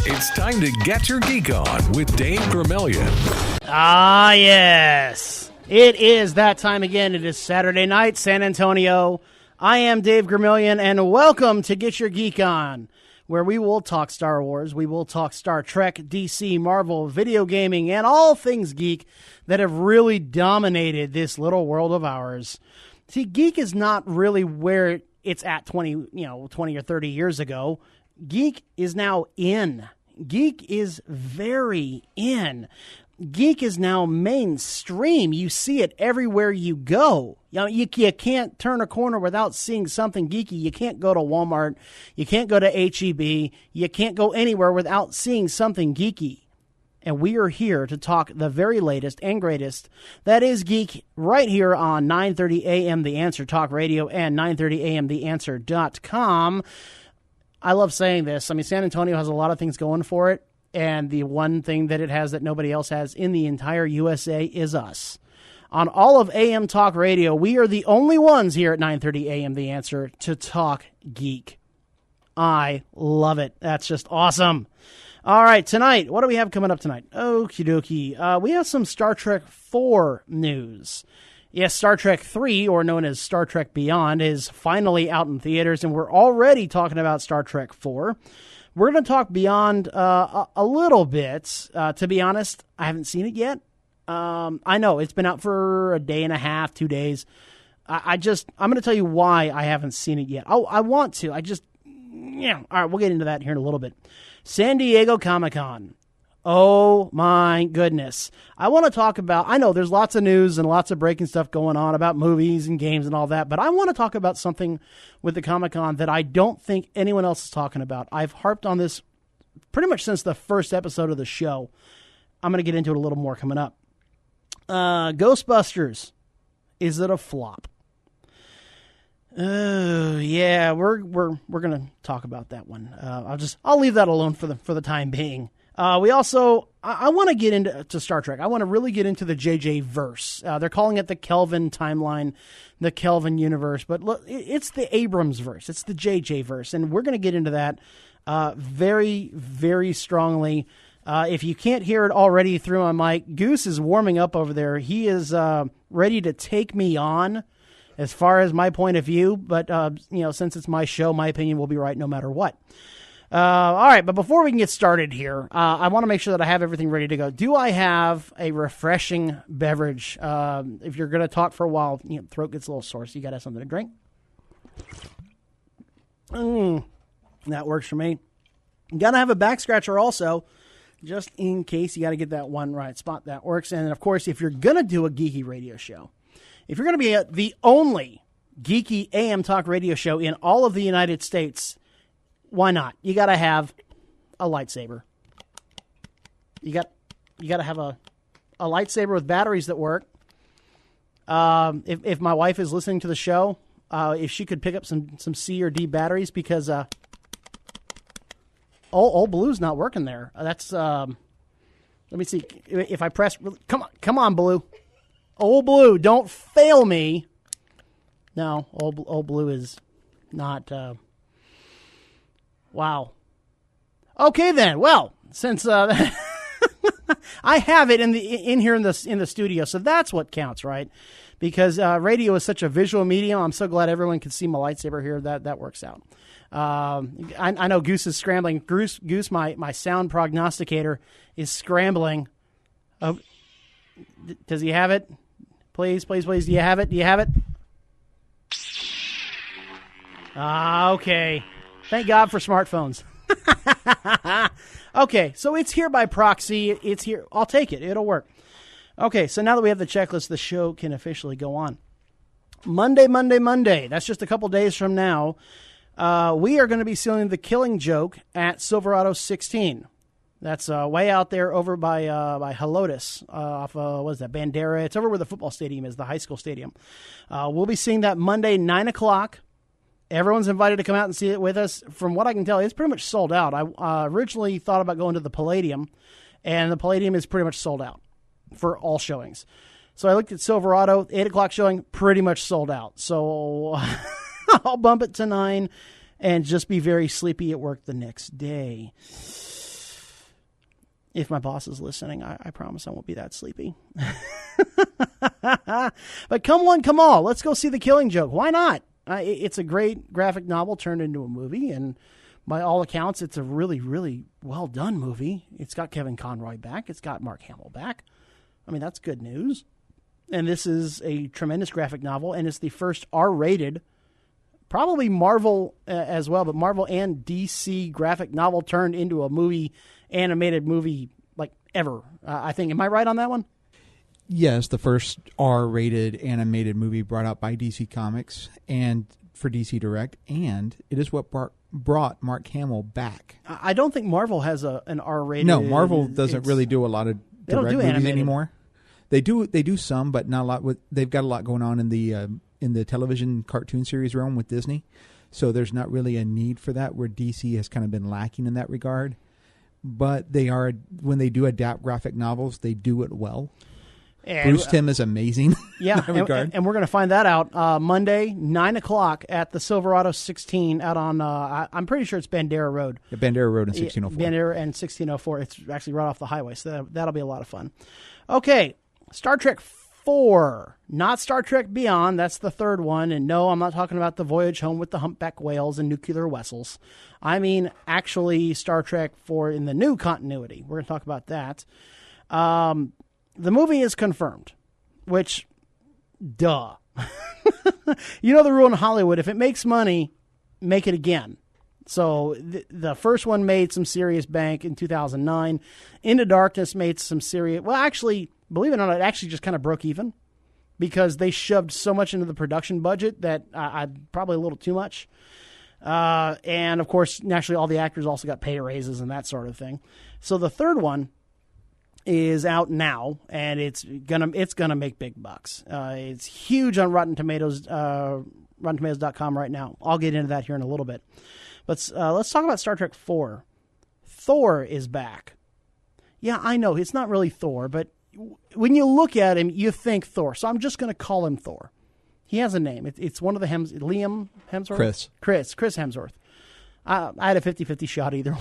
It's time to get your geek on with Dave Gremillion. Ah, yes. It is that time again. It is Saturday night, San Antonio. I am Dave Gremillion, and welcome to Get Your Geek On, where we will talk Star Wars, we will talk Star Trek, DC, Marvel, video gaming, and all things geek that have really dominated this little world of ours. See, geek is not really where it's at 20 or 30 years ago. Geek is now in. Geek is very in. Geek is now mainstream. You see it everywhere you go. You can't turn a corner without seeing something geeky. You can't go to Walmart. You can't go to H-E-B. You can't go anywhere without seeing something geeky. And we are here to talk the very latest and greatest. That is geek right here on 9:30 a.m. The Answer Talk Radio and 9:30 a.m. TheAnswer.com. I love saying this. I mean, San Antonio has a lot of things going for it. And the one thing that it has that nobody else has in the entire USA is us. On all of AM Talk Radio, we are the only ones here at 9:30 a.m. The Answer to talk geek. I love it. That's just awesome. All right, tonight, what do we have coming up tonight? Okie dokie. We have some Star Trek 4 news. Yes, Star Trek 3, or known as Star Trek Beyond, is finally out in theaters, and we're already talking about Star Trek 4. We're going to talk Beyond a little bit. To be honest, I haven't seen it yet. I know, it's been out for a day and a half, 2 days. I'm going to tell you why I haven't seen it yet. I want to. All right, we'll get into that here in a little bit. San Diego Comic-Con. Oh, my goodness. I want to talk about, I know there's lots of news and lots of breaking stuff going on about movies and games and all that, but I want to talk about something with the Comic-Con that I don't think anyone else is talking about. I've harped on this pretty much since the first episode of the show. I'm going to get into it a little more coming up. Ghostbusters. Is it a flop? Yeah, we're going to talk about that one. I'll leave that alone for the time being. We also, I want to get into Star Trek. I want to really get into the JJ verse. They're calling it the Kelvin timeline, the Kelvin universe, but look, it's the Abrams verse. It's the JJ verse, and we're going to get into that very, very strongly. If you can't hear it already through my mic, Goose is warming up over there. He is ready to take me on as far as my point of view, but since it's my show, my opinion will be right no matter what. All right, but before we can get started here, I want to make sure that I have everything ready to go. Do I have a refreshing beverage? If you're going to talk for a while, throat gets a little sore, so you got to have something to drink. That works for me. You got to have a back scratcher also, just in case you got to get that one right spot. That works. And, of course, if you're going to do a geeky radio show, if you're going to be the only geeky AM talk radio show in all of the United States, why not? You got to have a lightsaber. You got to have a lightsaber with batteries that work. If my wife is listening to the show, if she could pick up some C or D batteries, because old Blue's not working there. That's let me see if I press. Come on, Blue. Old Blue, don't fail me. No, old Blue is not. Wow. Okay then. Well, since I have it in here in the studio, so that's what counts, right? Because radio is such a visual medium. I'm so glad everyone can see my lightsaber here. That works out. I know Goose is scrambling. Goose, my sound prognosticator, is scrambling. Oh, does he have it? Please. Do you have it? Okay. Thank God for smartphones. Okay, so it's here by proxy. It's here. I'll take it. It'll work. Okay, so now that we have the checklist, the show can officially go on. Monday. That's just a couple days from now. We are going to be seeing The Killing Joke at Silverado 16. That's way out there over by Helotes, off what is that, Bandera. It's over where the football stadium is, the high school stadium. We'll be seeing that Monday, 9 o'clock. Everyone's invited to come out and see it with us. From what I can tell, it's pretty much sold out. I originally thought about going to the Palladium, and the Palladium is pretty much sold out for all showings. So I looked at Silverado, 8 o'clock showing, pretty much sold out. So I'll bump it to 9 and just be very sleepy at work the next day. If my boss is listening, I promise I won't be that sleepy. But come one, come all. Let's go see The Killing Joke. Why not? It's a great graphic novel turned into a movie, and by all accounts, it's a really, really well-done movie. It's got Kevin Conroy back. It's got Mark Hamill back. I mean, that's good news. And this is a tremendous graphic novel, and it's the first R-rated, probably Marvel as well, but Marvel and DC graphic novel turned into a movie, animated movie, like ever. I think. Am I right on that one? Yes, the first R-rated animated movie brought out by DC Comics and for DC Direct, and it is what brought Mark Hamill back. I don't think Marvel has an R-rated. No, Marvel doesn't really do a lot of direct movies anymore. They do some, but not a lot. They've got a lot going on in the television cartoon series realm with Disney, so there's not really a need for that. Where DC has kind of been lacking in that regard, but they are, when they do adapt graphic novels, they do it well. And Bruce Timm is amazing. Yeah, in that regard. And we're going to find that out Monday, 9 o'clock at the Silverado 16 out on, I'm pretty sure it's Bandera Road. Yeah, Bandera Road and 1604. Bandera and 1604. It's actually right off the highway, so that'll be a lot of fun. Okay, Star Trek 4, not Star Trek Beyond. That's the third one. And no, I'm not talking about the voyage home with the humpback whales and nuclear vessels. I mean, actually, Star Trek 4 in the new continuity. We're going to talk about that. The movie is confirmed, which, duh. You know the rule in Hollywood, if it makes money, make it again. So the first one made some serious bank in 2009. Into Darkness made some serious... Well, actually, believe it or not, it actually just kind of broke even because they shoved so much into the production budget that probably a little too much. And, of course, naturally, all the actors also got pay raises and that sort of thing. So the third one is out now, and it's gonna make big bucks. It's huge on Rotten Tomatoes, RottenTomatoes.com right now. I'll get into that here in a little bit. But let's talk about Star Trek 4. Thor is back. Yeah, I know it's not really Thor, but when you look at him, you think Thor. So I'm just going to call him Thor. He has a name. It's one of the Liam Hemsworth? Chris Hemsworth. I had a 50-50 shot either way.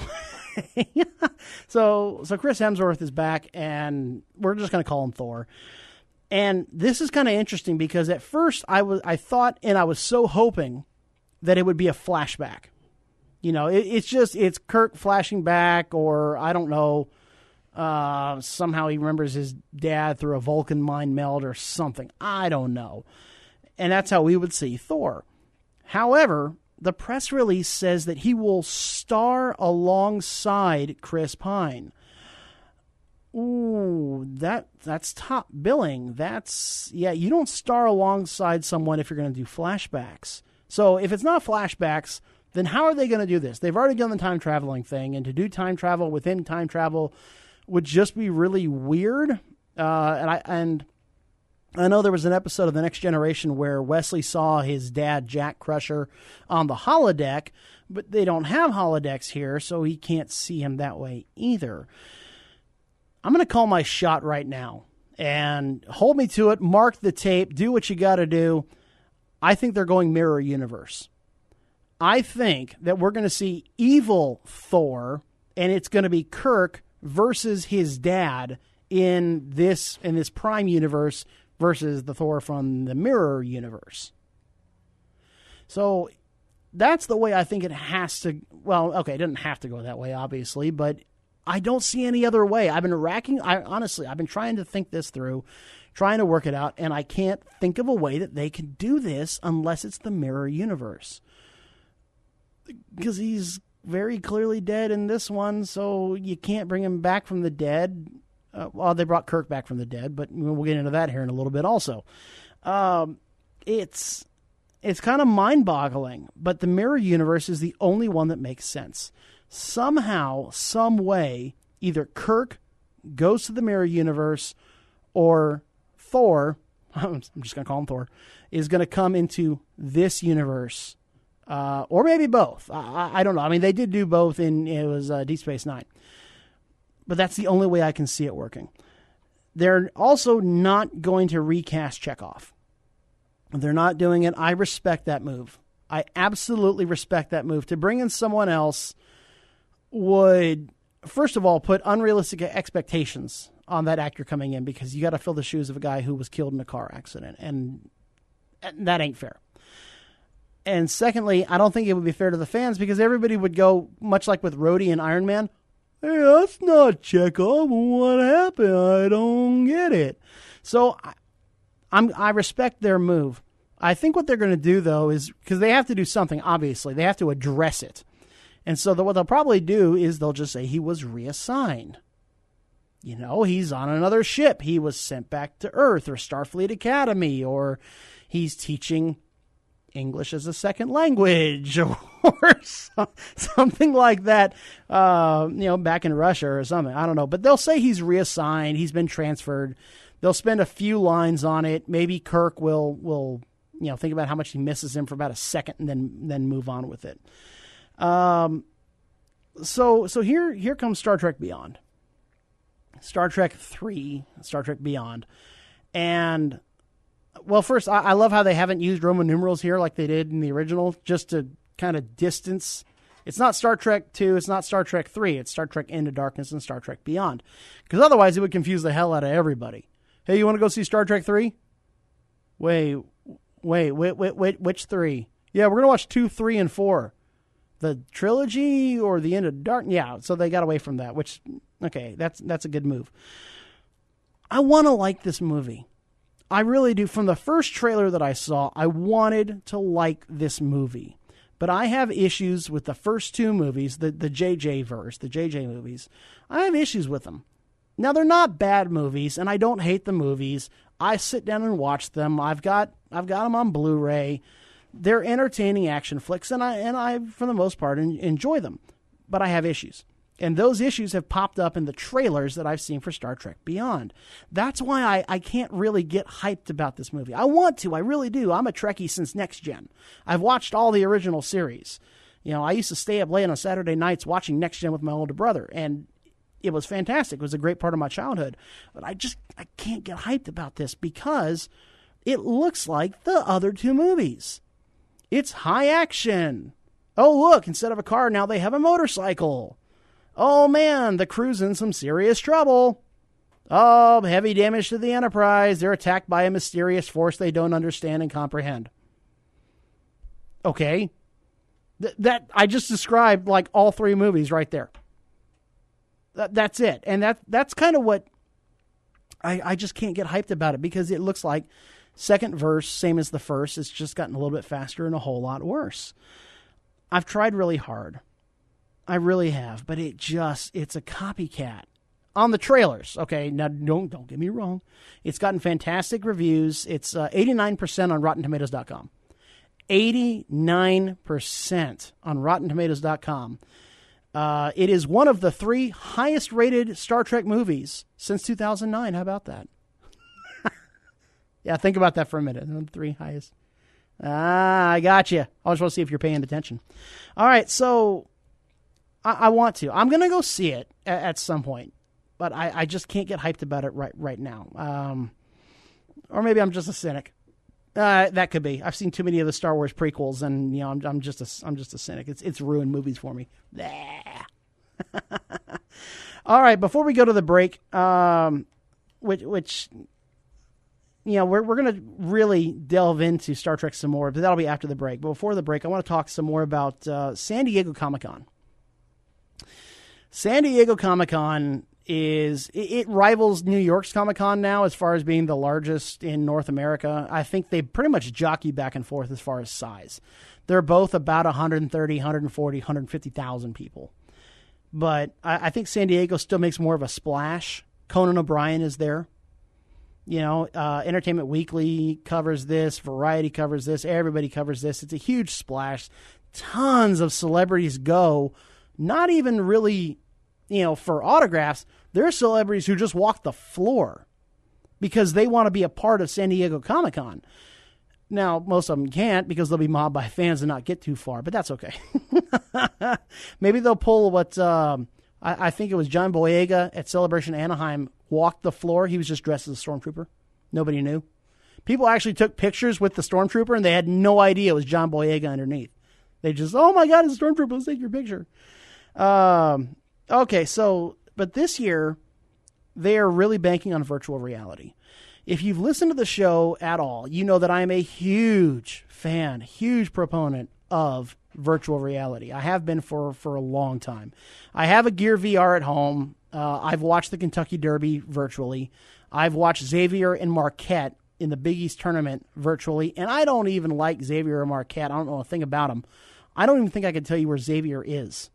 So Chris Hemsworth is back, and we're just going to call him Thor. And this is kind of interesting because at first I thought, and I was so hoping that it would be a flashback. You know, it's Kirk flashing back, or I don't know, somehow he remembers his dad through a Vulcan mind meld or something. I don't know. And that's how we would see Thor. However, the press release says that he will star alongside Chris Pine. Ooh, that's top billing. You don't star alongside someone if you're going to do flashbacks. So if it's not flashbacks, then how are they going to do this? They've already done the time traveling thing, and to do time travel within time travel would just be really weird. And I know there was an episode of The Next Generation where Wesley saw his dad, Jack Crusher, on the holodeck, but they don't have holodecks here, so he can't see him that way either. I'm going to call my shot right now, and hold me to it, mark the tape, do what you got to do. I think they're going mirror universe. I think that we're going to see evil Thor, and it's going to be Kirk versus his dad in this Prime universe versus the Thor from the Mirror universe. So that's the way I think it has to... Well, okay, it doesn't have to go that way, obviously, but I don't see any other way. I've been trying to think this through, trying to work it out, and I can't think of a way that they can do this unless it's the Mirror universe. Because he's very clearly dead in this one, so you can't bring him back from the dead. Well, they brought Kirk back from the dead, but we'll get into that here in a little bit also. It's kind of mind-boggling, but the Mirror universe is the only one that makes sense. Somehow, some way, either Kirk goes to the Mirror universe or Thor, I'm just going to call him Thor, is going to come into this universe. Or maybe both. I don't know. I mean, they did do both it was Deep Space Nine. But that's the only way I can see it working. They're also not going to recast Chekhov. They're not doing it. I respect that move. I absolutely respect that move. To bring in someone else would first of all, put unrealistic expectations on that actor coming in, because you got to fill the shoes of a guy who was killed in a car accident, and that ain't fair. And secondly, I don't think it would be fair to the fans, because everybody would go, much like with Rhodey and Iron Man, hey, that's not Chekhov. What happened? I don't get it. So I respect their move. I think what they're going to do, though, is, because they have to do something, obviously. They have to address it. And so what they'll probably do is they'll just say he was reassigned. You know, he's on another ship. He was sent back to Earth or Starfleet Academy, or he's teaching English as a second language, or something like that, back in Russia or something. I don't know. But they'll say he's reassigned. He's been transferred. They'll spend a few lines on it. Maybe Kirk will think about how much he misses him for about a second, and then move on with it. So here comes Star Trek Beyond. Star Trek 3, Star Trek Beyond. And, well, first, I love how they haven't used Roman numerals here like they did in the original, just to kind of distance. It's not Star Trek 2, it's not Star Trek 3, it's Star Trek Into Darkness and Star Trek Beyond. Because otherwise it would confuse the hell out of everybody. Hey, you want to go see Star Trek 3? Wait, which 3? Yeah, we're going to watch 2, 3, and 4. The trilogy or the End of Dark? Yeah, so they got away from that, which, okay, that's a good move. I want to like this movie. I really do. From the first trailer that I saw, I wanted to like this movie. But I have issues with the first two movies, the JJ verse, the JJ movies. I have issues with them. Now, they're not bad movies, and I don't hate the movies. I sit down and watch them. I've got them on Blu-ray. They're entertaining action flicks, and I for the most part, enjoy them. But I have issues. And those issues have popped up in the trailers that I've seen for Star Trek Beyond. That's why I can't really get hyped about this movie. I want to. I really do. I'm a Trekkie since Next Gen. I've watched all the original series. You know, I used to stay up late on Saturday nights watching Next Gen with my older brother, and it was fantastic. It was a great part of my childhood. But I can't get hyped about this because it looks like the other two movies. It's high action. Oh, look, instead of a car, now they have a motorcycle. Oh, man, the crew's in some serious trouble. Oh, heavy damage to the Enterprise. They're attacked by a mysterious force they don't understand and comprehend. Okay. That I just described like all three movies right there. That's it. And that's kind of what I just can't get hyped about it, because it looks like second verse, same as the first. It's just gotten a little bit faster and a whole lot worse. I've tried really hard. I really have, but it's a copycat on the trailers. Okay, now don't get me wrong. It's gotten fantastic reviews. It's 89% on RottenTomatoes.com. 89% on RottenTomatoes.com. It is one of the 3 highest rated Star Trek movies since 2009. How about that? Yeah, think about that for a minute. 3 highest. I got you. I just want to see if you're paying attention. All right, so I want to. I'm going to go see it at some point, but I just can't get hyped about it right now. Or maybe I'm just a cynic. That could be. I've seen too many of the Star Wars prequels, and I'm just a cynic. It's ruined movies for me. All right, before we go to the break, which we're going to really delve into Star Trek some more, but that'll be after the break. But before the break, I want to talk some more about San Diego Comic-Con. San Diego Comic-Con it rivals New York's Comic-Con now as far as being the largest in North America. I think they pretty much jockey back and forth as far as size. They're both about 130, 140, 150,000 people. But I think San Diego still makes more of a splash. Conan O'Brien is there. Entertainment Weekly covers this. Variety covers this. Everybody covers this. It's a huge splash. Tons of celebrities go. Not even really, for autographs. There are celebrities who just walk the floor because they want to be a part of San Diego Comic-Con. Now, most of them can't because they'll be mobbed by fans and not get too far, but that's okay. Maybe they'll pull what I think it was John Boyega at Celebration Anaheim walked the floor. He was just dressed as a stormtrooper. Nobody knew. People actually took pictures with the stormtrooper, and they had no idea it was John Boyega underneath. They just, oh my God, it's a stormtrooper. Let's take your picture. Okay, so, but this year, they are really banking on virtual reality. If you've listened to the show at all, you know that I am a huge fan, huge proponent of virtual reality. I have been for a long time. I have a Gear VR at home. I've watched the Kentucky Derby virtually. I've watched Xavier and Marquette in the Big East tournament virtually, and I don't even like Xavier or Marquette. I don't know a thing about them. I don't even think I can tell you where Xavier is.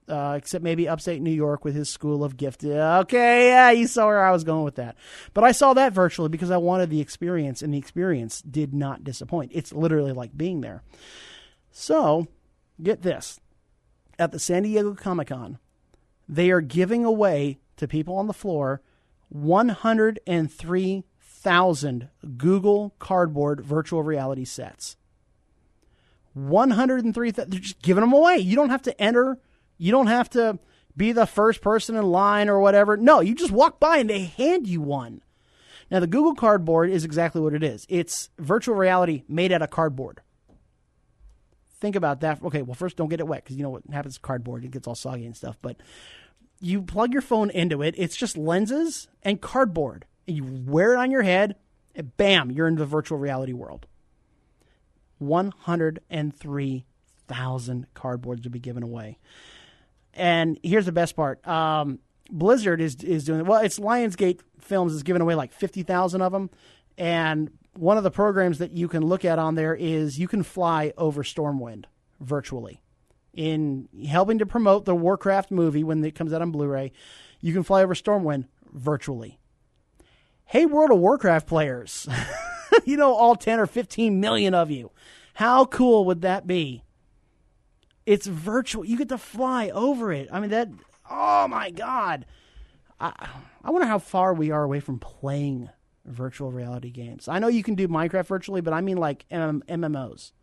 Except maybe upstate New York with his school of gifted. Okay, yeah, you saw where I was going with that. But I saw that virtually because I wanted the experience, and the experience did not disappoint. It's literally like being there. So, get this. At the San Diego Comic-Con, they are giving away to people on the floor 103,000 Google Cardboard virtual reality sets. 103,000. They're just giving them away. You don't have to enter. You don't have to be the first person in line or whatever. No, you just walk by and they hand you one. Now, the Google Cardboard is exactly what it is. It's virtual reality made out of cardboard. Think about that. Okay, well, first, don't get it wet because you know what happens with cardboard. It gets all soggy and stuff. But you plug your phone into it. It's just lenses and cardboard. And you wear it on your head, and bam, you're in the virtual reality world. 103,000 cardboards to be given away. And here's the best part. Blizzard is doing it. Well, it's Lionsgate Films is giving away like 50,000 of them. And one of the programs that you can look at on there is you can fly over Stormwind virtually. In helping to promote the Warcraft movie when it comes out on Blu-ray, you can fly over Stormwind virtually. Hey, World of Warcraft players, you know, all 10 or 15 million of you. How cool would that be? It's virtual. You get to fly over it. I mean, that, oh my God. I wonder how far we are away from playing virtual reality games. I know you can do Minecraft virtually, but I mean like MMOs.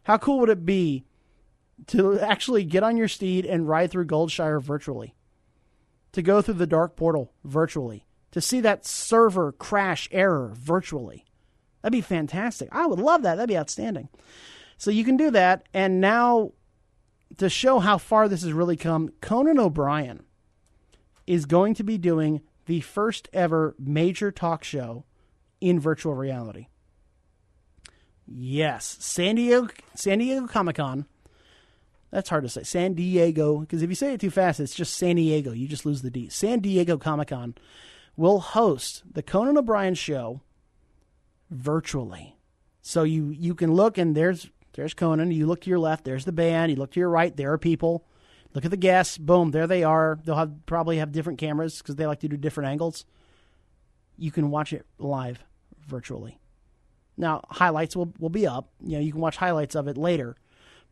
How cool would it be to actually get on your steed and ride through Goldshire virtually? To go through the Dark Portal virtually? To see that server crash error virtually? That'd be fantastic. I would love that. That'd be outstanding. So you can do that, and now to show how far this has really come, Conan O'Brien is going to be doing the first ever major talk show in virtual reality. Yes, San Diego Comic-Con. That's hard to say. San Diego, because if you say it too fast, it's just San Diego. You just lose the D. San Diego Comic-Con will host the Conan O'Brien show virtually. So you can look, and there's Conan. You look to your left, there's the band. You look to your right, there are people. Look at the guests. Boom, there they are. They'll probably have different cameras because they like to do different angles. You can watch it live virtually. Now, highlights will be up. You know, you can watch highlights of it later.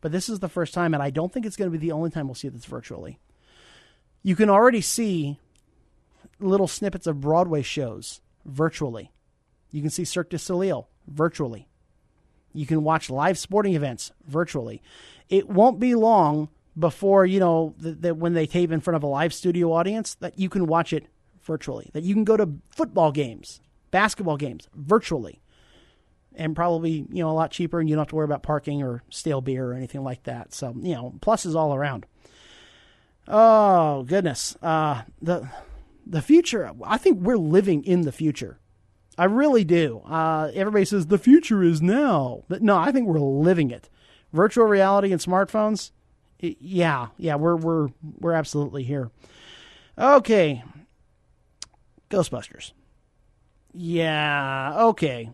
But this is the first time, and I don't think it's going to be the only time we'll see this virtually. You can already see little snippets of Broadway shows virtually. You can see Cirque du Soleil virtually. You can watch live sporting events virtually. It won't be long before, you know, that when they tape in front of a live studio audience, that you can watch it virtually. That you can go to football games, basketball games virtually. And probably, you know, a lot cheaper, and you don't have to worry about parking or stale beer or anything like that. So, you know, pluses all around. Oh, goodness. The future, I think we're living in the future. I really do. Everybody says the future is now. But no, I think we're living it. Virtual reality and smartphones, yeah, we're absolutely here. Okay. Ghostbusters. Yeah, okay.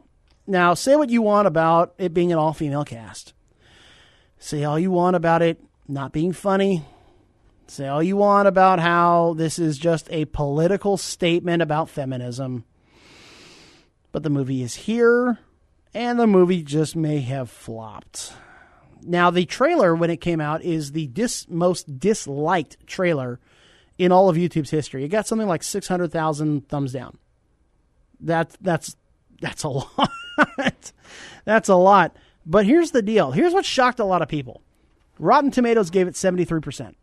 Now, say what you want about it being an all-female cast. Say all you want about it not being funny. Say all you want about how this is just a political statement about feminism. But the movie is here, and the movie just may have flopped. Now, the trailer, when it came out, is the most disliked trailer in all of YouTube's history. It got something like 600,000 thumbs down. That's a lot. That's a lot. But here's the deal. Here's what shocked a lot of people. Rotten Tomatoes gave it 73%.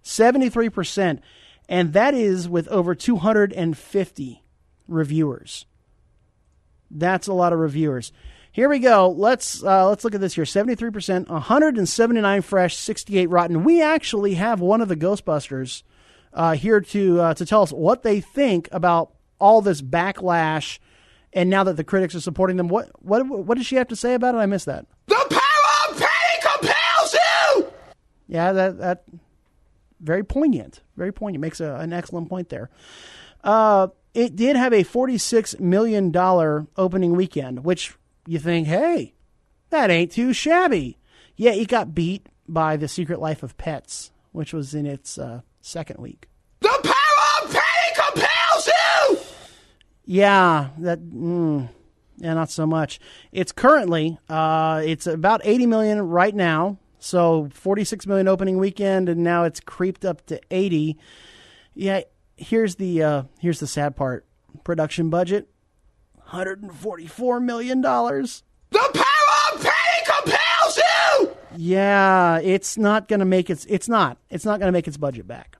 73%. And that is with over 250 reviewers. That's a lot of reviewers. Here we go. Let's look at this here. 73%, 179 fresh, 68 rotten. We actually have one of the Ghostbusters here to tell us what they think about all this backlash, and now that the critics are supporting them. What does she have to say about it? I missed that. The power of pain compels you! Yeah, that very poignant. Very poignant. Makes an excellent point there. It did have a $46 million opening weekend, which you think, hey, that ain't too shabby. Yeah, it got beat by The Secret Life of Pets, which was in its second week. The power of pain compels you! Yeah, not so much. It's currently, it's about 80 million right now. So 46 million opening weekend, and now it's creeped up to 80. Yeah, here's the sad part. Production budget, $144 million. The power of pain compels you! Yeah, it's not going to make its not going to make its budget back.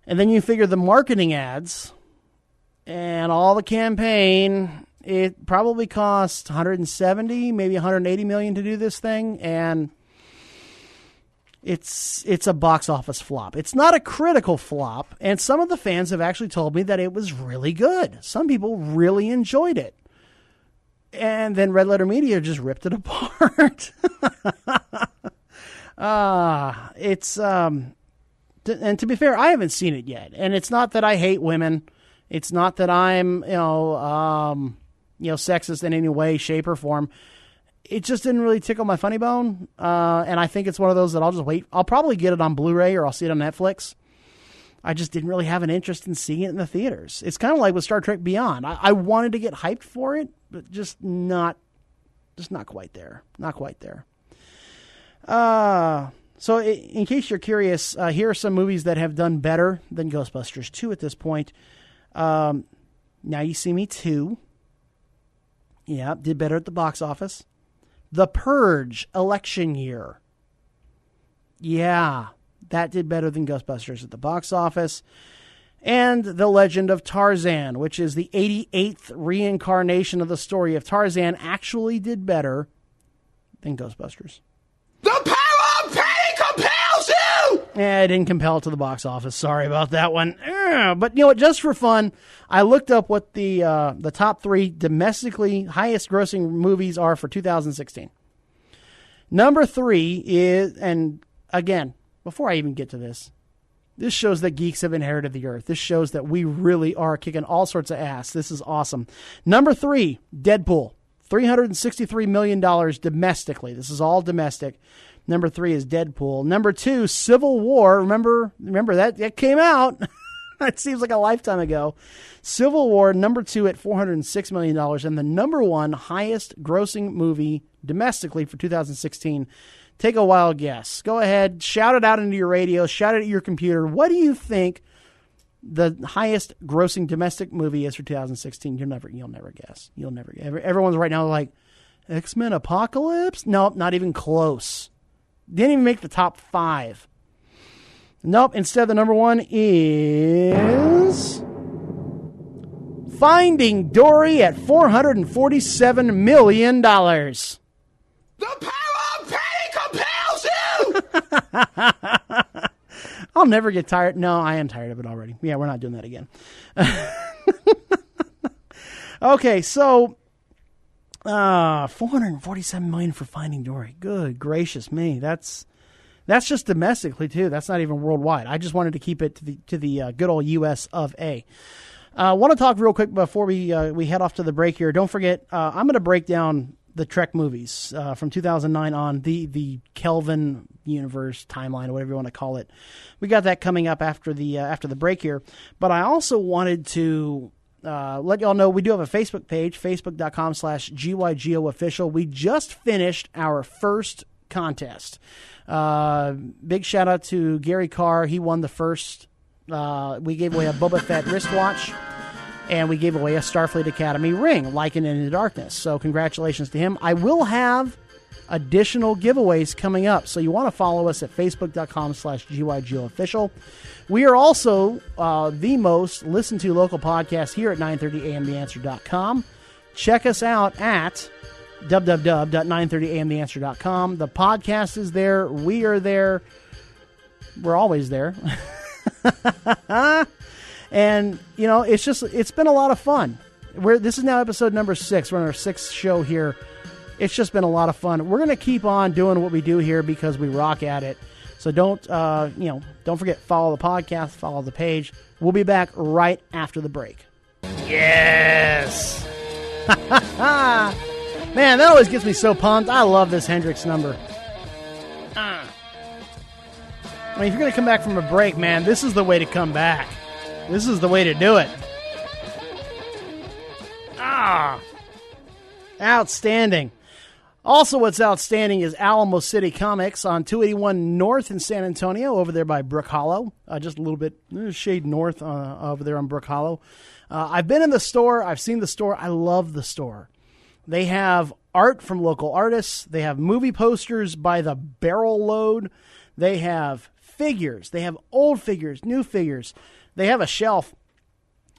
And then you figure the marketing ads and all the campaign, it probably cost 170, maybe 180 million to do this thing, and it's a box office flop. It's not a critical flop, and some of the fans have actually told me that it was really good. Some people really enjoyed it. And then Red Letter Media just ripped it apart. And to be fair, I haven't seen it yet. And it's not that I hate women. It's not that I'm, sexist in any way, shape, or form. It just didn't really tickle my funny bone. And I think it's one of those that I'll just wait. I'll probably get it on Blu-ray or I'll see it on Netflix. I just didn't really have an interest in seeing it in the theaters. It's kind of like with Star Trek Beyond. I wanted to get hyped for it, but just not quite there. Not quite there. So in case you're curious, here are some movies that have done better than Ghostbusters 2 at this point. Now You See Me 2. Yeah, did better at the box office. The Purge, election year. Yeah, that did better than Ghostbusters at the box office. And The Legend of Tarzan, which is the 88th reincarnation of the story of Tarzan, actually did better than Ghostbusters. The power of pain compels you! It didn't compel it to the box office. Sorry about that one. But you know what? Just for fun, I looked up what the top 3 domestically highest grossing movies are for 2016. Number 3 is, and again, before I even get to this shows that geeks have inherited the earth. This shows that we really are kicking all sorts of ass. This is awesome. Number 3, Deadpool. $363 million domestically. This is all domestic. Number 3 is Deadpool. Number 2, Civil War. Remember that came out. It seems like a lifetime ago. Civil War, number 2 at $406 million, and the number 1 highest grossing movie domestically for 2016. Take a wild guess. Go ahead, shout it out into your radio, shout it at your computer. What do you think the highest grossing domestic movie is for 2016? You'll never guess. Everyone's right now like, X-Men Apocalypse? Nope, not even close. Didn't even make the top 5. Nope, instead the number 1 is Finding Dory at $447 million. The power of pain compels you! I'll never get tired. No, I am tired of it already. Yeah, we're not doing that again. Okay, so $447 million for Finding Dory. Good gracious me. That's just domestically too. That's not even worldwide. I just wanted to keep it to the good old U.S. of A. I want to talk real quick before we head off to the break here. Don't forget, I'm going to break down the Trek movies from 2009 on, the Kelvin universe timeline, or whatever you want to call it. We got that coming up after the break here. But I also wanted to let y'all know we do have a Facebook page, facebook.com/GYGOofficial. We just finished our first contest. Big shout out to Gary Carr. He won the first. We gave away a Boba Fett wristwatch, and we gave away a Starfleet Academy ring, Lycan Into Darkness. So congratulations to him. I will have additional giveaways coming up, so you want to follow us at facebook.com/GYGOofficial. We are also the most listened to local podcast here at 930amtheanswer.com. Check us out at www.930amtheanswer.com. The podcast is there. We are there. We're always there. And, you know, it's been a lot of fun. This is now episode number 6. We're on our 6th show here. It's just been a lot of fun. We're going to keep on doing what we do here because we rock at it. So don't forget, follow the podcast, follow the page. We'll be back right after the break. Yes! Man, that always gets me so pumped. I love this Hendrix number. I mean, if you're going to come back from a break, man, this is the way to come back. This is the way to do it. Outstanding. Also, what's outstanding is Alamo City Comics on 281 North in San Antonio, over there by Brook Hollow. Just a little bit shade north over there on Brook Hollow. I've been in the store. I've seen the store. I love the store. They have art from local artists. They have movie posters by the barrel load. They have figures. They have old figures, new figures. They have a shelf.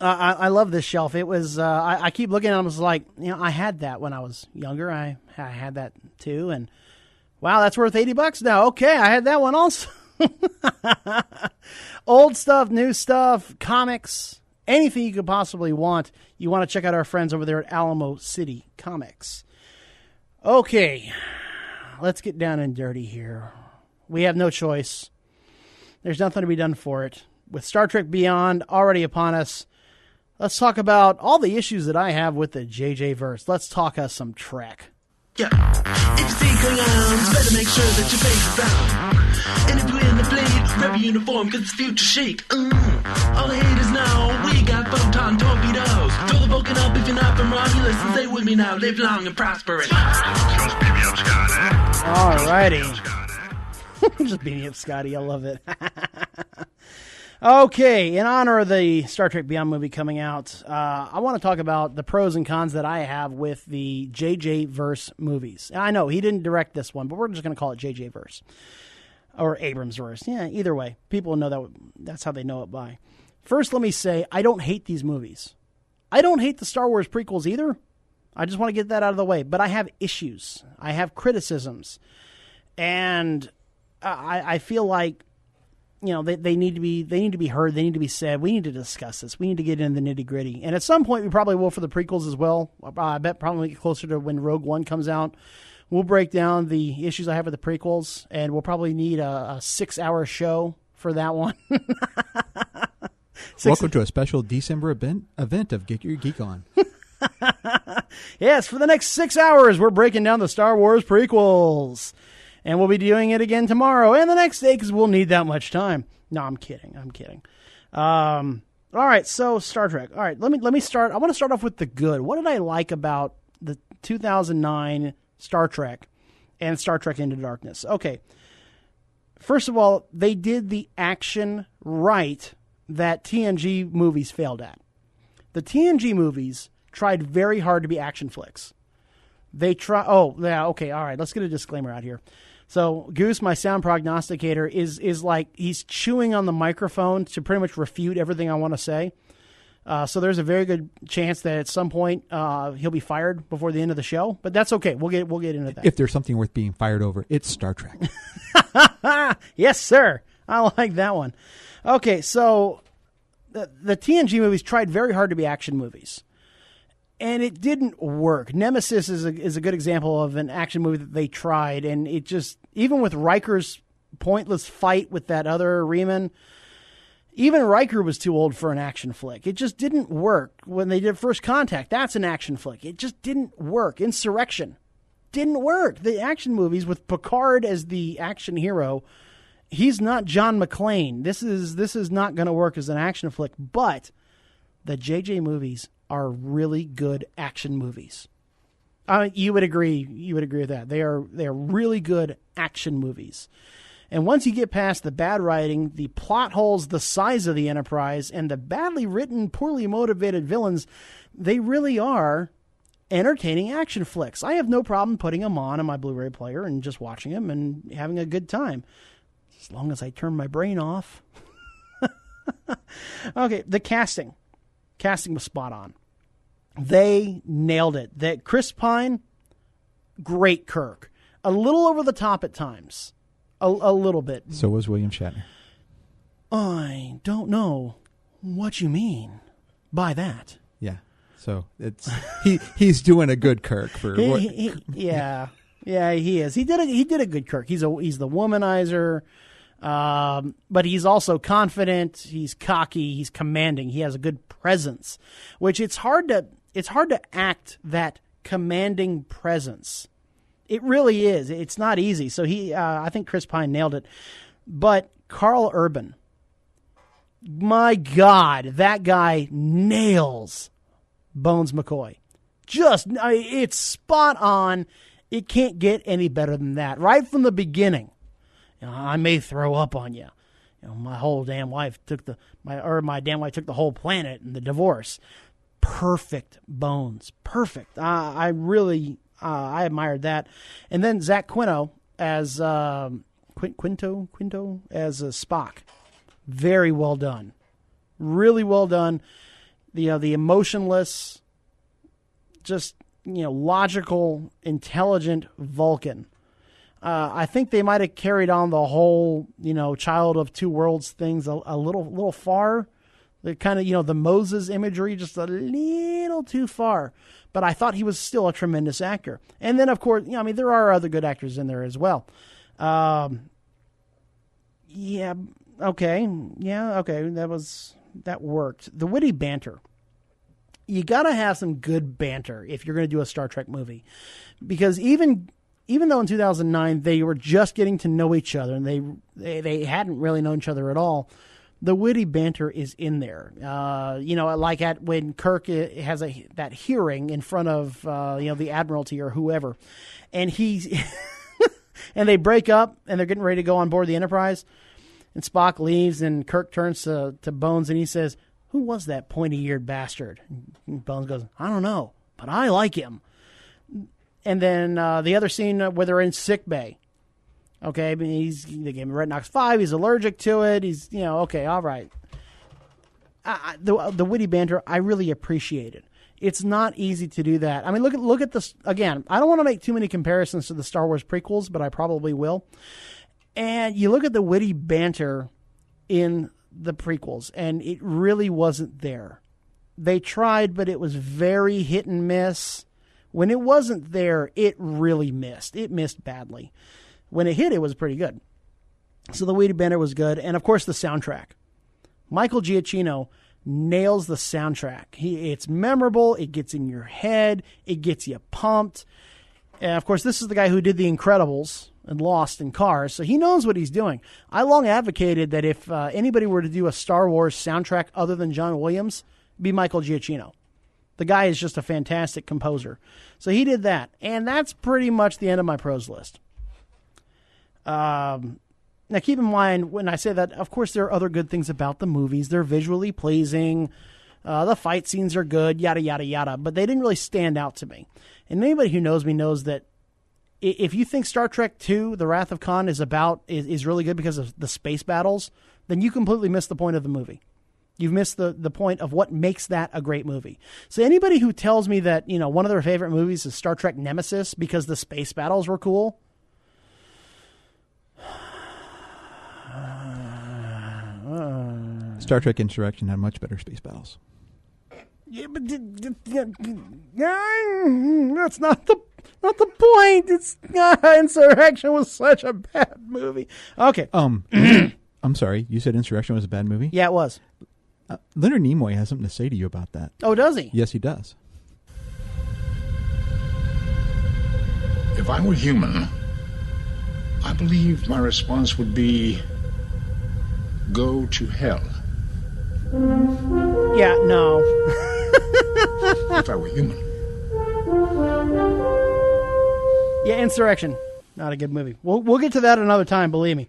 I love this shelf. It was, I keep looking at them. I was like, you know, I had that when I was younger. I had that too. And wow, that's worth $80 now. Okay. I had that one also. Old stuff, new stuff, comics, anything you could possibly want. You want to check out our friends over there at Alamo City Comics. Okay. Let's get down and dirty here. We have no choice. There's nothing to be done for it. With Star Trek Beyond already upon us, let's talk about all the issues that I have with the JJ verse. Let's talk us some Trek. Yeah. If you see Klingons, better make sure that your face is out. And if you're in the fleet, grab your uniform, cause it's future chic. All the haters know, we got photon torpedoes. Throw the Vulcan up if you're not from Romulus, and stay with me now, live long and prosperous. Alrighty. Just beating up Scotty, I love it. Okay, in honor of the Star Trek Beyond movie coming out, I want to talk about the pros and cons that I have with the JJ Verse movies. And I know he didn't direct this one, but we're just going to call it JJ Verse. Or Abrams Verse. Yeah, either way. People know that's how they know it by. First, let me say, I don't hate these movies. I don't hate the Star Wars prequels either. I just want to get that out of the way. But I have issues. I have criticisms. And I feel like, you know, they need to be heard. They need to be said. We need to discuss this. We need to get into the nitty gritty. And at some point, we probably will for the prequels as well. I bet probably get closer to when Rogue One comes out. We'll break down the issues I have with the prequels, and we'll probably need a 6-hour show for that one. Welcome to a special December event of Get Your Geek On. Yes, for the next 6 hours, we're breaking down the Star Wars prequels. And we'll be doing it again tomorrow and the next day because we'll need that much time. No, I'm kidding. All right, so Star Trek. All right, let me start. I want to start off with the good. What did I like about the 2009 Star Trek and Star Trek Into Darkness? Okay, first of all, they did the action right that TNG movies failed at. The TNG movies tried very hard to be action flicks. They try. Oh, yeah. Okay. All right. Let's get a disclaimer out here. So Goose, my sound prognosticator, is like he's chewing on the microphone to pretty much refute everything I want to say. So there's a very good chance that at some point he'll be fired before the end of the show. But that's okay. We'll get into that. If there's something worth being fired over, it's Star Trek. Yes, sir. I like that one. Okay. So the TNG movies tried very hard to be action movies. And it didn't work. Nemesis is a good example of an action movie that they tried, and it just, even with Riker's pointless fight with that other Riemann, even Riker was too old for an action flick. It just didn't work. When they did First Contact, that's an action flick. It just didn't work. Insurrection didn't work. The action movies with Picard as the action hero, he's not John McClane. This is not going to work as an action flick, but the JJ movies are really good action movies. You would agree. You would agree with that. They are really good action movies. And once you get past the bad writing, the plot holes the size of the Enterprise, and the badly written, poorly motivated villains, they really are entertaining action flicks. I have no problem putting them on my Blu-ray player and just watching them and having a good time, as long as I turn my brain off. Okay, the casting. Casting was spot on. They nailed it. That Chris Pine, great Kirk. A little over the top at times. A little bit. So was William Shatner. I don't know what you mean by that. Yeah. So it's he's doing a good Kirk for what? Yeah, he is. He did a good Kirk. He's the womanizer, but he's also confident. He's cocky. He's commanding. He has a good presence, which it's hard to act that commanding presence. It really is. It's not easy. So I think Chris Pine nailed it. But Carl Urban, my God, that guy nails Bones McCoy. It's spot on. It can't get any better than that. Right from the beginning. I may throw up on you. My damn wife took the whole planet in the divorce. Perfect Bones. Perfect. I really I admired that. And then Zach Quinto as Quinto as Spock. Very well done. Really well done. The emotionless, just logical, intelligent Vulcan. I think they might have carried on the whole child of two worlds things a little far. The kind of the Moses imagery just a little too far. But I thought he was still a tremendous actor. And then of course, there are other good actors in there as well. Yeah, okay, that worked. The witty banter. You got to have some good banter if you're going to do a Star Trek movie. Because even though in 2009 they were just getting to know each other and they hadn't really known each other at all, the witty banter is in there. Like when Kirk has that hearing in front of the Admiralty or whoever, and and they break up and they're getting ready to go on board the Enterprise, and Spock leaves and Kirk turns to Bones and he says, "Who was that pointy-eared bastard?" And Bones goes, "I don't know, but I like him." And then the other scene where they're in sick bay. Okay, they gave him Retinox 5. He's allergic to it. He's, okay, all right. The witty banter, I really appreciate it. It's not easy to do that. I mean, look at this again. I don't want to make too many comparisons to the Star Wars prequels, but I probably will. And you look at the witty banter in the prequels, and it really wasn't there. They tried, but it was very hit and miss. When it wasn't there, it really missed. It missed badly. When it hit, it was pretty good. So the witty banter was good. And, of course, the soundtrack. Michael Giacchino nails the soundtrack. It's memorable. It gets in your head. It gets you pumped. And, of course, this is the guy who did The Incredibles and Lost in Cars, so he knows what he's doing. I long advocated that if anybody were to do a Star Wars soundtrack other than John Williams, it'd be Michael Giacchino. The guy is just a fantastic composer. So he did that. And that's pretty much the end of my pros list. Now, keep in mind, when I say that, of course, there are other good things about the movies. They're visually pleasing. The fight scenes are good, yada, yada, yada. But they didn't really stand out to me. And anybody who knows me knows that if you think Star Trek II, The Wrath of Khan, is really good because of the space battles, then you completely missed the point of the movie. You've missed the point of what makes that a great movie. So anybody who tells me that, one of their favorite movies is Star Trek Nemesis because the space battles were cool, Star Trek Insurrection had much better space battles. Yeah, but that's not the point. It's Insurrection was such a bad movie. Okay. I'm sorry. You said Insurrection was a bad movie? Yeah, it was. Leonard Nimoy has something to say to you about that. Oh, does he? Yes, he does. If I were human, I believe my response would be, go to hell. Yeah, no. If I were human. Yeah, Insurrection. Not a good movie. We'll get to that another time, believe me.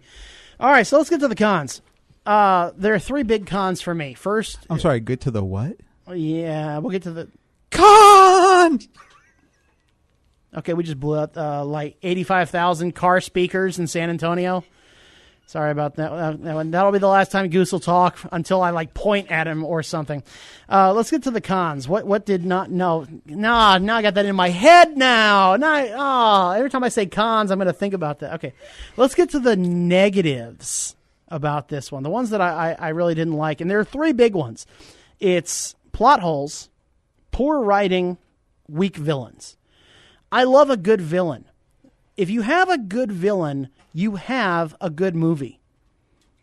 All right, so let's get to the cons. There are three big cons for me. First... I'm sorry, get to the what? Yeah, we'll get to the... Con! Okay, we just blew out like 85,000 car speakers in San Antonio. Sorry about that. That'll be the last time Goose will talk until I point at him or something. Let's get to the cons. What did not know? Now I got that in my head now. Every time I say cons, I'm going to think about that. Okay, let's get to the negatives about this one. The ones that I really didn't like, and there are three big ones. It's plot holes, poor writing, weak villains. I love a good villain. If you have a good villain, you have a good movie.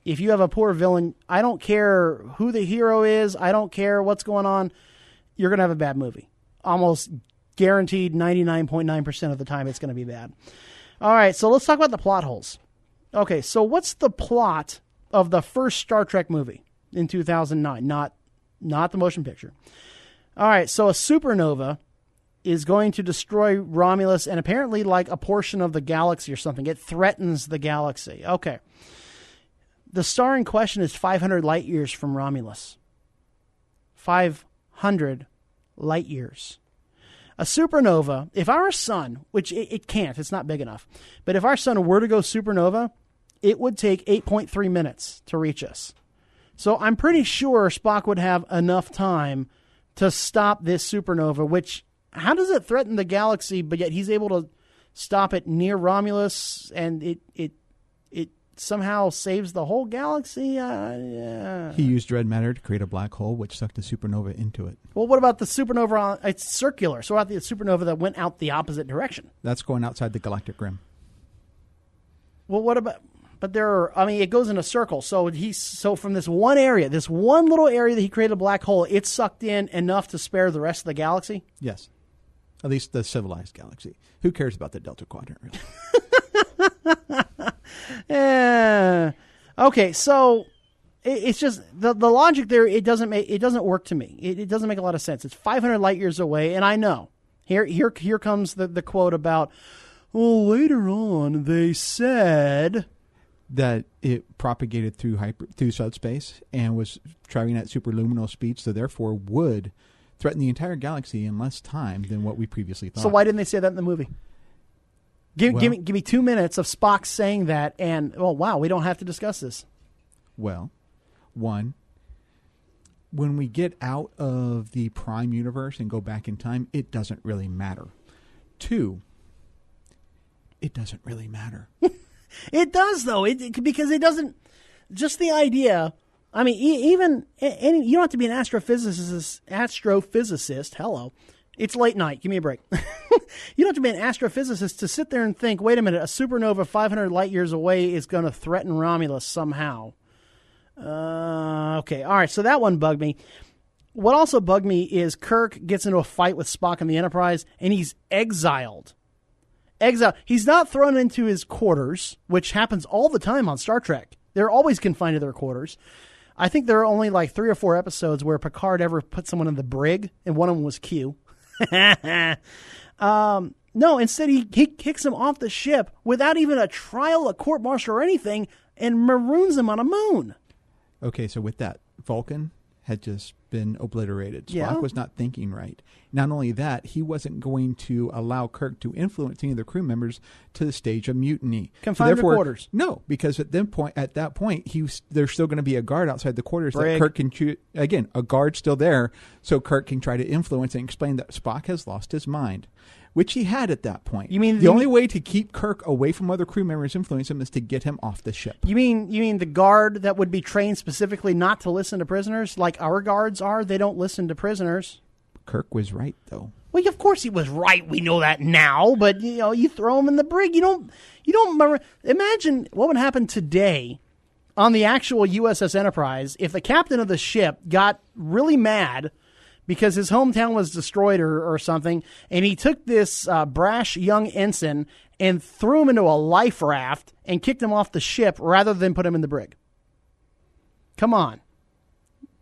If you have a poor villain, I don't care who the hero is. I don't care what's going on. You're going to have a bad movie. Almost guaranteed 99.9% of the time it's going to be bad. All right, so let's talk about the plot holes. Okay, so what's the plot of the first Star Trek movie in 2009? Not the motion picture. All right, so a supernova is going to destroy Romulus and apparently a portion of the galaxy or something. It threatens the galaxy. Okay. The star in question is 500 light years from Romulus. 500 light years. A supernova, if our sun, which it can't, it's not big enough, but if our sun were to go supernova, it would take 8.3 minutes to reach us. So I'm pretty sure Spock would have enough time to stop this supernova, which... How does it threaten the galaxy, but yet he's able to stop it near Romulus, and it somehow saves the whole galaxy? Yeah. He used red matter to create a black hole, which sucked the supernova into it. Well, what about the supernova? It's circular. So what about the supernova that went out the opposite direction? That's going outside the galactic rim. Well, what about... But it goes in a circle. So from this one area, this one little area that he created a black hole, it sucked in enough to spare the rest of the galaxy? Yes. At least the civilized galaxy. Who cares about the Delta Quadrant, really? Yeah. Okay, so it's just the logic there. It doesn't work to me. It doesn't make a lot of sense. It's 500 light years away, and I know. Here comes the quote about. Well, later on they said that it propagated through subspace and was traveling at superluminal speed, so therefore would threaten the entire galaxy in less time than what we previously thought. So why didn't they say that in the movie? Give me 2 minutes of Spock saying that, and we don't have to discuss this. Well, one, when we get out of the Prime universe and go back in time, it doesn't really matter. Two, it doesn't really matter. It does, though, because it doesn't. Just the idea. I mean, you don't have to be an astrophysicist. Hello, it's late night. Give me a break. You don't have to be an astrophysicist to sit there and think, wait a minute, a supernova 500 light years away is going to threaten Romulus somehow. Okay, all right. So that one bugged me. What also bugged me is Kirk gets into a fight with Spock in the Enterprise, and he's exiled. He's not thrown into his quarters, which happens all the time on Star Trek. They're always confined to their quarters. I think there are only 3 or 4 episodes where Picard ever put someone in the brig, and one of them was Q. No, instead he kicks him off the ship without even a trial, a court-martial, or anything, and maroons him on a moon. Okay, so with that, Vulcan had just been obliterated. Spock was not thinking right. Not only that, he wasn't going to allow Kirk to influence any of the crew members to the stage of mutiny. Confined to quarters. No, because at that point, there's still going to be a guard outside the quarters Brig. that Kirk can again, a guard still there, so Kirk can try to influence and explain that Spock has lost his mind, which he had at that point. You mean the only way to keep Kirk away from other crew members influence him is to get him off the ship. You mean the guard that would be trained specifically not to listen to prisoners, like our guards are? They don't listen to prisoners. Kirk was right, though. Well, of course he was right. We know that now, but you throw him in the brig. You don't imagine what would happen today on the actual USS Enterprise if the captain of the ship got really mad because his hometown was destroyed or something, and he took this brash young ensign and threw him into a life raft and kicked him off the ship rather than put him in the brig. Come on.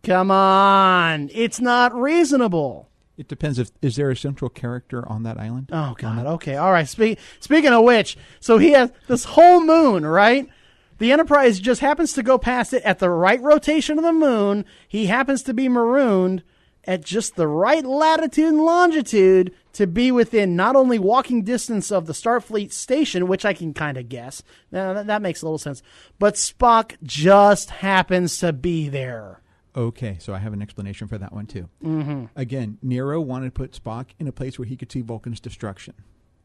It's not reasonable. It depends. Is there a central character on that island? Oh, God. Okay. All right. Speaking of which, so he has this whole moon, right? The Enterprise just happens to go past it at the right rotation of the moon. He happens to be marooned. at just the right latitude and longitude to be within not only walking distance of the Starfleet station, which I can kind of guess. Now, that makes a little sense. But Spock just happens to be there. Okay, so I have an explanation for that one, too. Mm-hmm. Again, Nero wanted to put Spock in a place where he could see Vulcan's destruction,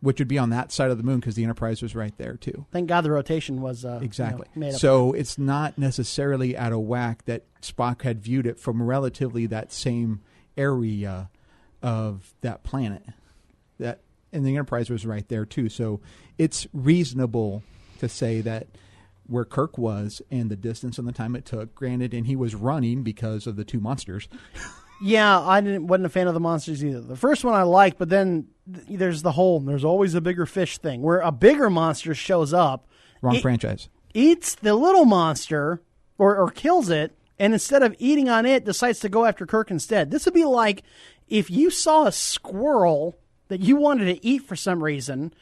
which would be on that side of the moon because the Enterprise was right there, too. Thank God the rotation was exactly. Made up. So it's not necessarily out of whack that Spock had viewed it from relatively that same area of that planet. And the Enterprise was right there, too. So it's reasonable to say that where Kirk was and the distance and the time it took, granted, and he was running because of the two monsters. Yeah, wasn't a fan of the monsters either. The first one I liked, but then there's always a bigger fish thing, where a bigger monster shows up. Wrong franchise. Eats the little monster or kills it, and instead of eating on it, decides to go after Kirk instead. This would be like if you saw a squirrel that you wanted to eat for some reason,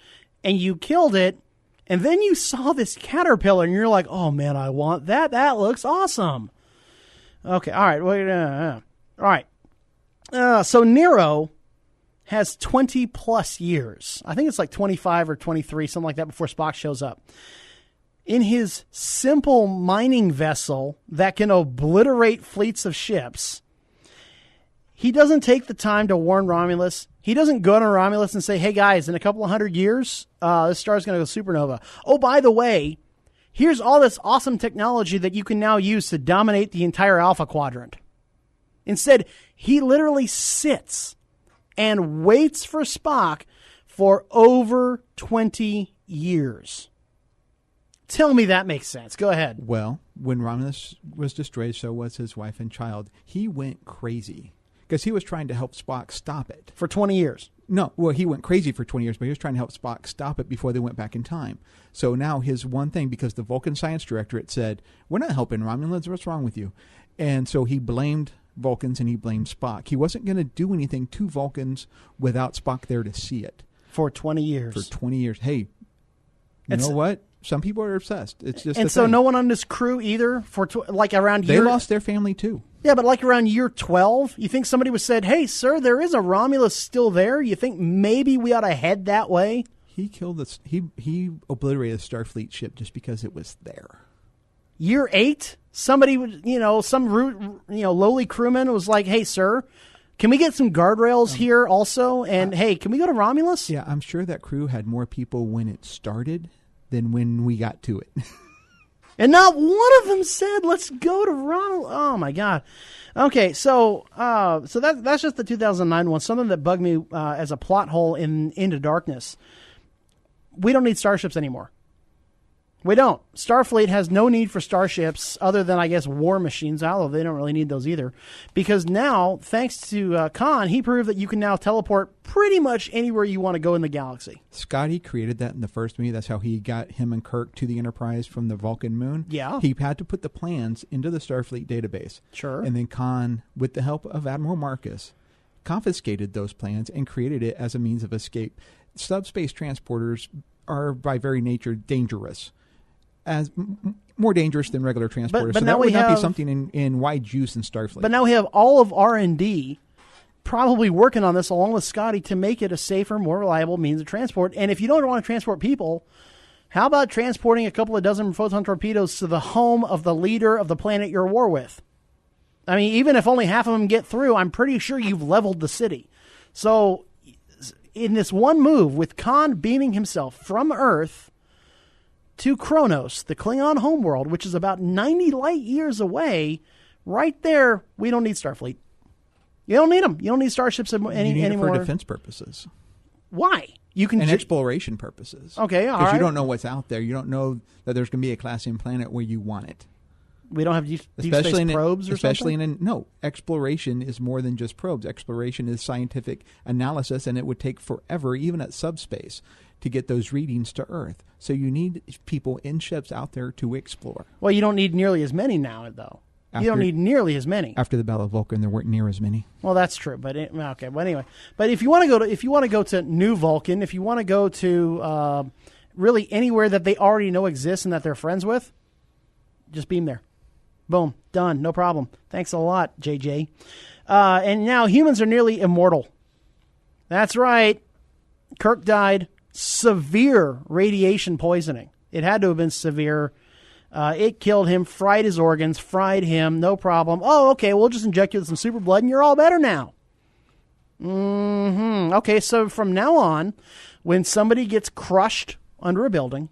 and you killed it, and then you saw this caterpillar, and you're like, oh, man, I want that. That looks awesome. Okay, all right. All right. So Nero has 20-plus years. I think it's like 25 or 23, something like that, before Spock shows up. In his simple mining vessel that can obliterate fleets of ships, he doesn't take the time to warn Romulus. He doesn't go to Romulus and say, hey, guys, in a couple of 100 years, this star's going to go supernova. Oh, by the way, here's all this awesome technology that you can now use to dominate the entire Alpha Quadrant. Instead, he literally sits and waits for Spock for over 20 years. Tell me that makes sense. Go ahead. Well, when Romulus was destroyed, so was his wife and child. He went crazy because he was trying to help Spock stop it. For 20 years. No, well, he went crazy for 20 years, but he was trying to help Spock stop it before they went back in time. So now his one thing, because the Vulcan Science Directorate said, we're not helping Romulans, what's wrong with you? And so he blamed Vulcans and he blamed Spock. He wasn't going to do anything to Vulcans without Spock there to see it. For 20 years. For 20 years. Hey, you know what? Some people are obsessed. It's just and so thing. No one on this crew either for like around they lost their family too. Yeah, but like around year 12, you think somebody was said, "Hey, sir, there is a Romulus still there. You think maybe we ought to head that way?" He killed this. He obliterated a Starfleet ship just because it was there. Year 8, somebody would some lowly crewman was like, "Hey, sir, can we get some guardrails here also? And hey, can we go to Romulus?" Yeah, I'm sure that crew had more people when it started than when we got to it. And not one of them said, let's go to Romulus. Oh, my God. Okay, so that's just the 2009 one, something that bugged me as a plot hole in Into Darkness. We don't need starships anymore. We don't. Starfleet has no need for starships other than, I guess, war machines, although they don't really need those either. Because now, thanks to Khan, he proved that you can now teleport pretty much anywhere you want to go in the galaxy. Scotty created that in the first movie. That's how he got him and Kirk to the Enterprise from the Vulcan moon. Yeah. He had to put the plans into the Starfleet database. Sure. And then Khan, with the help of Admiral Marcus, confiscated those plans and created it as a means of escape. Subspace transporters are, by very nature, dangerous. As more dangerous than regular transporters. But so now that would we not have, be something in wide use in Starfleet. But now we have all of R&D probably working on this along with Scotty to make it a safer, more reliable means of transport. And if you don't want to transport people, how about transporting a couple of dozen photon torpedoes to the home of the leader of the planet you're at war with? I mean, even if only half of them get through, I'm pretty sure you've leveled the city. So in this one move, with Khan beaming himself from Earth to Kronos, the Klingon homeworld, which is about 90 light years away, right there, we don't need Starfleet. You don't need them. You don't need starships anymore. You need it for defense purposes. Why? You can exploration purposes. Okay, all right. Because you don't know what's out there. You don't know that there's going to be a Classian planet where you want it. We don't have deep space probes or something? No, exploration is more than just probes. Exploration is scientific analysis, and it would take forever, even at subspace, to get those readings to Earth. So you need people in ships out there to explore. Well, you don't need nearly as many now, though. You don't need nearly as many. After the Battle of Vulcan, there weren't near as many. Well, that's true. But okay. But anyway, but if you want to go to New Vulcan, if you want to go to really anywhere that they already know exists and that they're friends with, just beam there. Boom, done, no problem. Thanks a lot, JJ. And now humans are nearly immortal. That's right. Kirk died. Severe radiation poisoning. It had to have been severe. It killed him, fried his organs, fried him, no problem. Oh, okay, we'll just inject you with some super blood and you're all better now. Okay, so from now on, when somebody gets crushed under a building,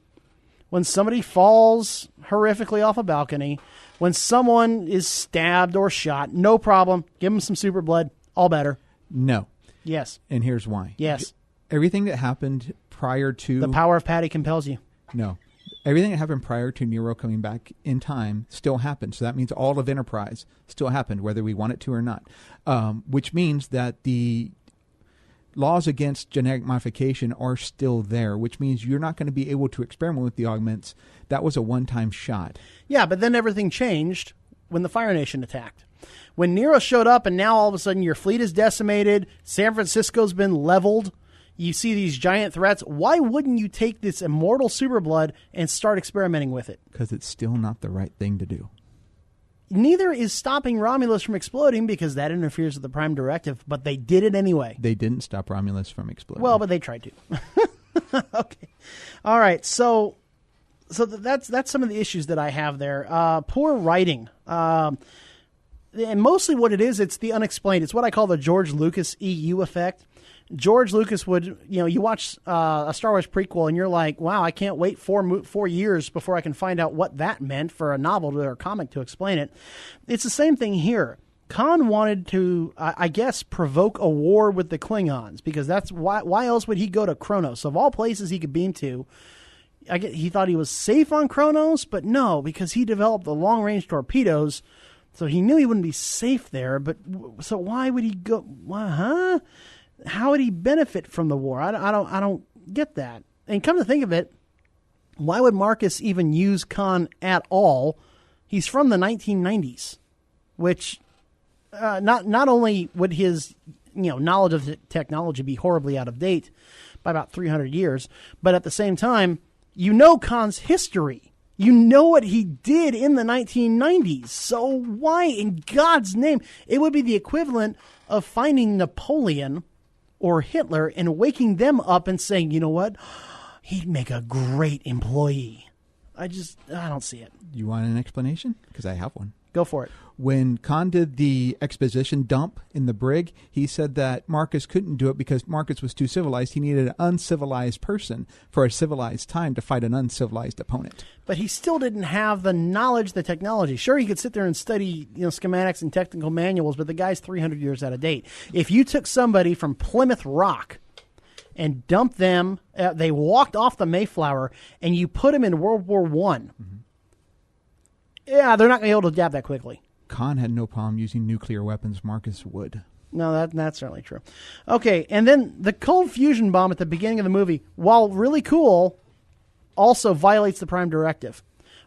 when somebody falls horrifically off a balcony, when someone is stabbed or shot, no problem. Give them some super blood, all better. No. Yes. And here's why. Yes. Everything that happened prior to... The power of Patty compels you. No. Everything that happened prior to Nero coming back in time still happened. So that means all of Enterprise still happened, whether we want it to or not. Which means that the laws against genetic modification are still there, which means you're not going to be able to experiment with the augments. That was a one-time shot. Yeah, but then everything changed when the Fire Nation attacked. When Nero showed up and now all of a sudden your fleet is decimated, San Francisco's been leveled, you see these giant threats, why wouldn't you take this immortal superblood and start experimenting with it? Because it's still not the right thing to do. Neither is stopping Romulus from exploding because that interferes with the Prime Directive, but they did it anyway. They didn't stop Romulus from exploding. Well, but they tried to. Okay. All right. So that's some of the issues that I have there. Poor writing. And mostly what it is, it's the unexplained. It's what I call the George Lucas EU effect. George Lucas would, you watch a Star Wars prequel and you're like, wow, I can't wait 4 years before I can find out what that meant for a novel or a comic to explain it. It's the same thing here. Khan wanted to, I guess, provoke a war with the Klingons because that's why else would he go to Kronos? Of all places he could beam to, he thought he was safe on Kronos, but no, because he developed the long-range torpedoes, so he knew he wouldn't be safe there. But so why would he go? How would he benefit from the war? I don't get that. And come to think of it, why would Marcus even use Khan at all? He's from the 1990s, which not only would his knowledge of the technology be horribly out of date by about 300 years, but at the same time, Khan's history. You know what he did in the 1990s. So why in God's name? It would be the equivalent of finding Napoleon or Hitler and waking them up and saying, you know what? He'd make a great employee. I don't see it. You want an explanation? Because I have one. Go for it. When Khan did the exposition dump in the brig, he said that Marcus couldn't do it because Marcus was too civilized. He needed an uncivilized person for a civilized time to fight an uncivilized opponent. But he still didn't have the knowledge, the technology. Sure, he could sit there and study schematics and technical manuals, but the guy's 300 years out of date. If you took somebody from Plymouth Rock and dumped them, they walked off the Mayflower, and you put them in World War I, yeah, they're not going to be able to adapt that quickly. Khan had no problem using nuclear weapons. Marcus would. No, that's certainly true. Okay, and then the cold fusion bomb at the beginning of the movie, while really cool, also violates the Prime Directive.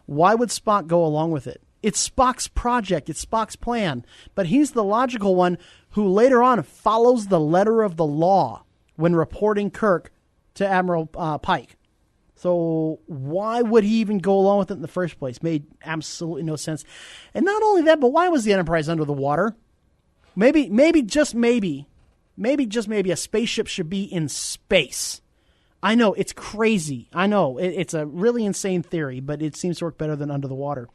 Why would Spock go along with it? It's Spock's project. It's Spock's plan. But he's the logical one who later on follows the letter of the law when reporting Kirk to Admiral Pike. So why would he even go along with it in the first place? Made absolutely no sense. And not only that, but why was the Enterprise under the water? Maybe just maybe a spaceship should be in space. I know, it's crazy. I know, it's a really insane theory, but it seems to work better than under the water.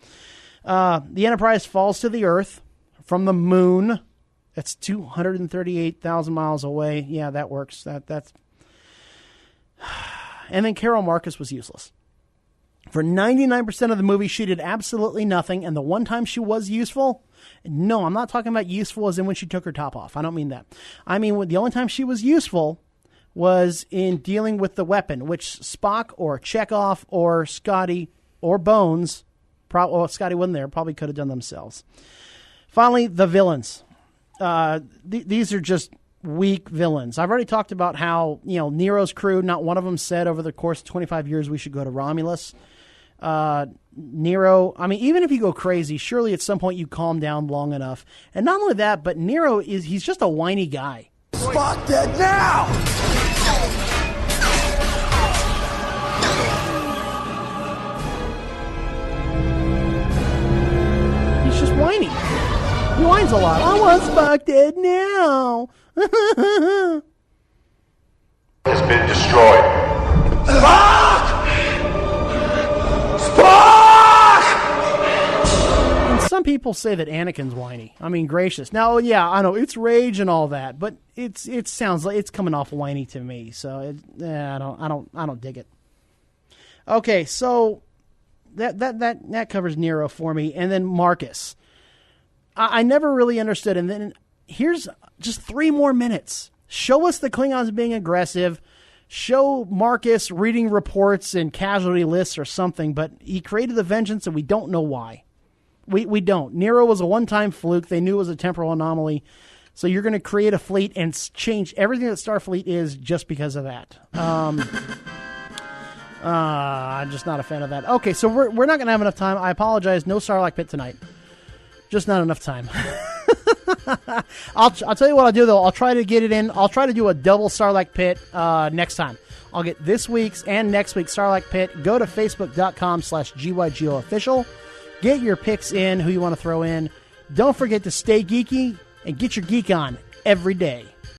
The Enterprise falls to the Earth from the moon. That's 238,000 miles away. Yeah, that works. That's... And then Carol Marcus was useless. For 99% of the movie, she did absolutely nothing. And the one time she was useful, no, I'm not talking about useful as in when she took her top off. I don't mean that. I mean, the only time she was useful was in dealing with the weapon, which Spock or Chekhov or Scotty or Bones, Scotty wasn't there, probably could have done themselves. Finally, the villains. These are just weak villains. I've already talked about how, Nero's crew, not one of them said over the course of 25 years we should go to Romulus. Nero, I mean, even if you go crazy, surely at some point you calm down long enough. And not only that, but Nero he's just a whiny guy. Spock dead now! He's just whiny. He whines a lot. I want Spock dead now. Has been destroyed. Spock! Spock! And some people say that Anakin's whiny. I mean, gracious. Now, yeah, I know it's rage and all that, but it sounds like it's coming off whiny to me. So I don't dig it. Okay, so that covers Nero for me, and then Marcus. I never really understood, and then here's just 3 more minutes. Show us the Klingons being aggressive. Show Marcus reading reports and casualty lists or something, but he created the vengeance, and we don't know why. We don't. Nero was a one-time fluke. They knew it was a temporal anomaly. So you're going to create a fleet and change everything that Starfleet is just because of that. I'm just not a fan of that. Okay, so we're not going to have enough time. I apologize. No Sarlacc pit tonight. Just not enough time. I'll tell you what I'll do, though. I'll try to get it in. I'll try to do a double Sarlacc pit next time. I'll get this week's and next week's Sarlacc pit. Go to facebook.com/GYGO official. Get your picks in, who you want to throw in. Don't forget to stay geeky and get your geek on every day.